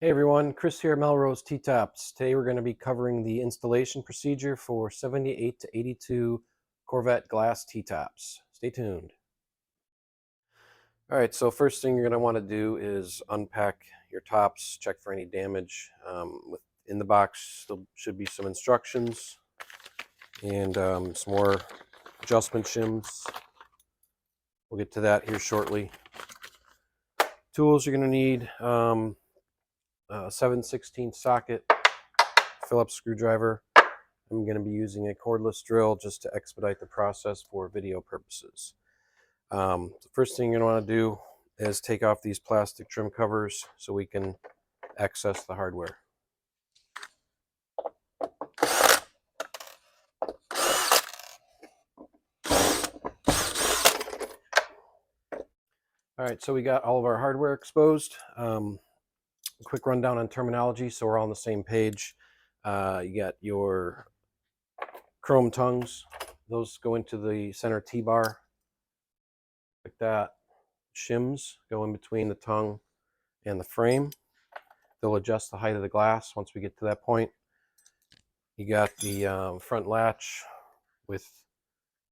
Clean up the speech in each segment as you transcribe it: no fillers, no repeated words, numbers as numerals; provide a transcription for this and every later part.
Hey everyone, Chris here at Melrose T-Tops. Today we're going to be covering the installation procedure for 78 to 82 Corvette glass T-Tops. Stay tuned. Alright, so first thing you're going to want to do is unpack your tops, check for any damage. In the box still should be some instructions and some more adjustment shims. We'll get to that here shortly. Tools you're going to need, 7/16 socket, Phillips screwdriver. I'm going to be using a cordless drill just to expedite the process for video purposes. The first thing you're going to want to do is take off these plastic trim covers so we can access the hardware. Alright, so we got all of our hardware exposed. Quick rundown on terminology so we're all on the same page. You got your chrome tongues. Those go into the center T-bar like that. Shims go in between the tongue and the frame. They'll adjust the height of the glass once we get to that point. You got the front latch with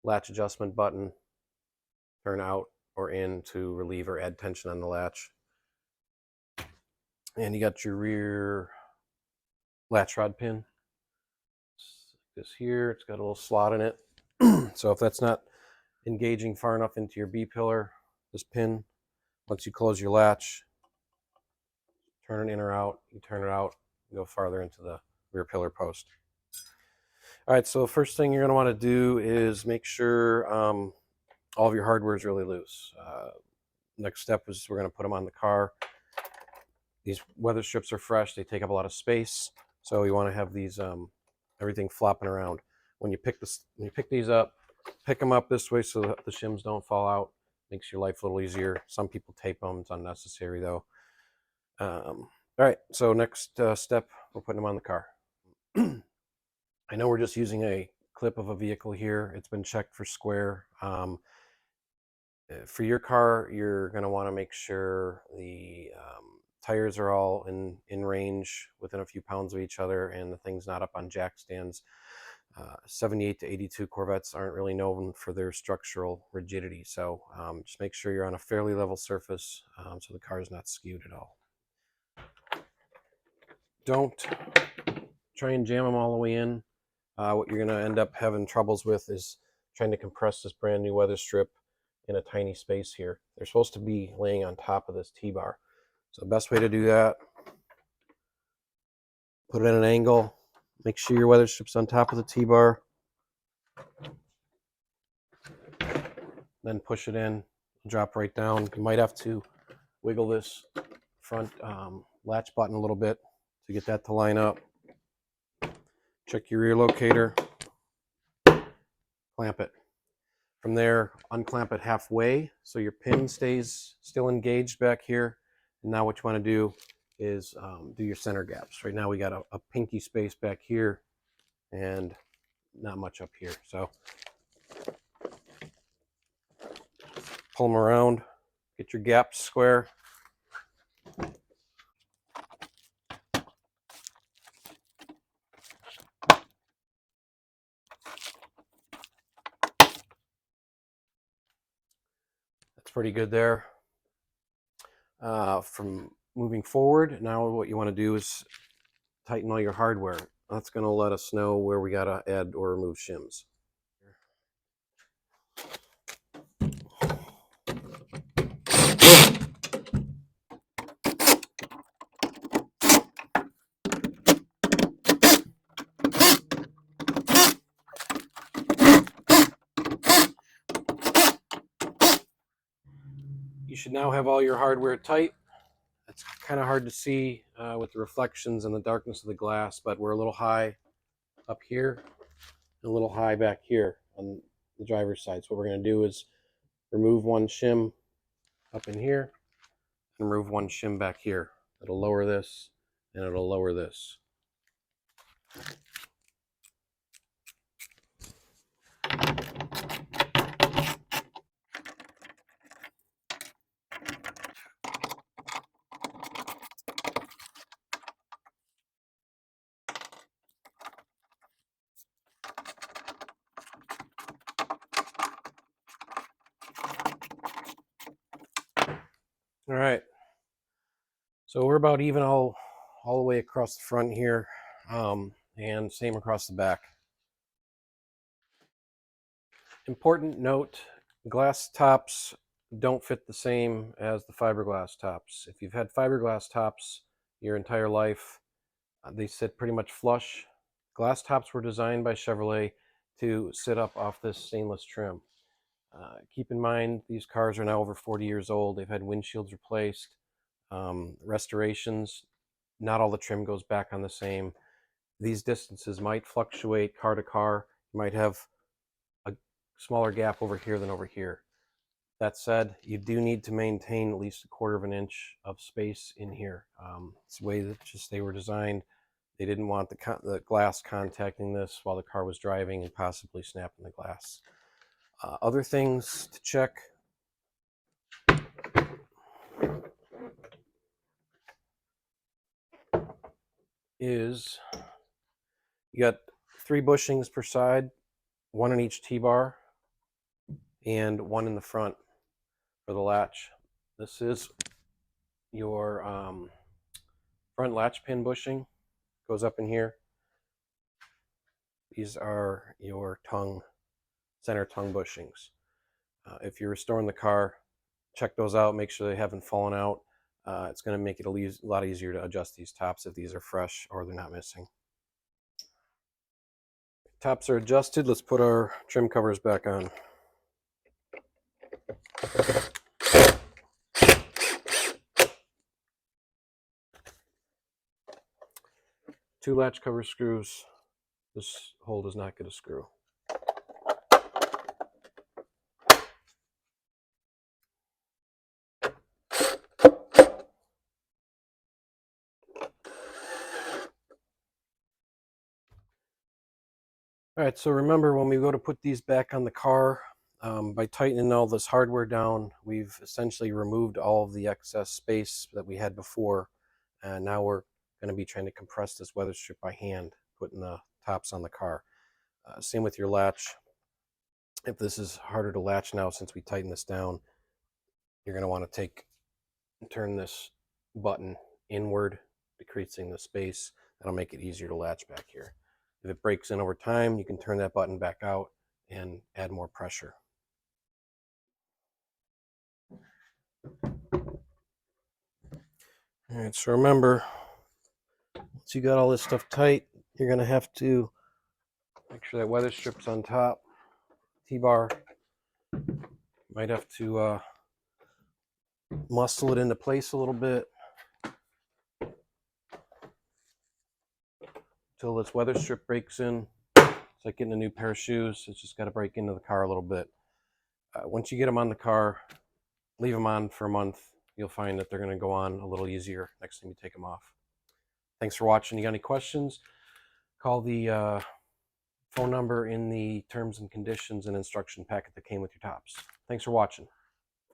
latch adjustment button, turn out or in to relieve or add tension on the latch. And you got your rear latch rod pin. This here, it's got a little slot in it. So if that's not engaging far enough into your B-pillar, this pin, once you close your latch, turn it in or out, you turn it out, you go farther into the rear pillar post. All right, so the first thing you're going to want to do is make sure all of your hardware is really loose. Next step is we're going to put them on the car. These weather strips are fresh, they take up a lot of space, so you want to have these everything flopping around. When you pick these up, pick them up this way so that the shims don't fall out. Makes your life a little easier. Some people tape them, it's unnecessary though. All right, so next step, we're putting them on the car. I know we're just using a clip of a vehicle here. It's been checked for square. For your car, you're going to want to make sure the tires are all in range, within a few pounds of each other, and the thing's not up on jack stands. 78 to 82 Corvettes aren't really known for their structural rigidity, so just make sure you're on a fairly level surface so the car is not skewed at all. Don't try and jam them all the way in. What you're going to end up having troubles with is trying to compress this brand new weather strip in a tiny space here. They're supposed to be laying on top of this T-bar. So the best way to do that, put it at an angle, make sure your weather strip's on top of the T-bar, then push it in, drop right down. You might have to wiggle this front latch button a little bit to get that to line up. Check your rear locator, clamp it. From there, unclamp it halfway so your pin stays still engaged back here. And now what you want to do is do your center gaps. Right now we got a pinky space back here and not much up here. So pull them around, get your gaps square. That's pretty good there. From moving forward, now what you want to do is tighten all your hardware. That's going to let us know where we got to add or remove shims. You should now have all your hardware tight. It's kind of hard to see with the reflections and the darkness of the glass, but we're a little high up here and a little high back here on the driver's side. So what we're going to do is remove one shim up in here and remove one shim back here. It'll lower this and it'll lower this. All right, so we're about even all the way across the front here, and same across the back. Important note, glass tops don't fit the same as the fiberglass tops. If you've had fiberglass tops your entire life, they sit pretty much flush. Glass tops were designed by Chevrolet to sit up off this stainless trim. Keep in mind, these cars are now over 40 years old. They've had windshields replaced, restorations. Not all the trim goes back on the same. These distances might fluctuate car to car. You might have a smaller gap over here than over here. That said, you do need to maintain at least 1/4 of an inch of space in here. It's the way that just they were designed. They didn't want the glass contacting this while the car was driving and possibly snapping the glass. Other things to check. Is you got 3 bushings per side, 1 in each T-bar, and 1 in the front for the latch. This is your front latch pin bushing, goes up in here. These are your center tongue bushings. If you're restoring the car, check those out, make sure they haven't fallen out. It's going to make it a lot easier to adjust these tops if these are fresh or they're not missing. Tops are adjusted. Let's put our trim covers back on. Two latch cover screws. This hole does not get a screw. All right, so remember when we go to put these back on the car, by tightening all this hardware down, we've essentially removed all of the excess space that we had before, and now we're going to be trying to compress this weather strip by hand, putting the tops on the car. Same with your latch. If this is harder to latch now since we tightened this down, you're going to want to take and turn this button inward, decreasing the space. That'll make it easier to latch back here. If it breaks in over time, you can turn that button back out and add more pressure. All right, so remember, once you got all this stuff tight, you're going to have to make sure that weather strip's on top. T-bar, might have to muscle it into place a little bit until this weather strip breaks in. It's like getting a new pair of shoes. It's just got to break into the car a little bit. Once you get them on the car, leave them on for a month. You'll find that they're going to go on a little easier next time you take them off. Thanks for watching. You got any questions? Call the phone number in the terms and conditions and instruction packet that came with your tops. Thanks for watching.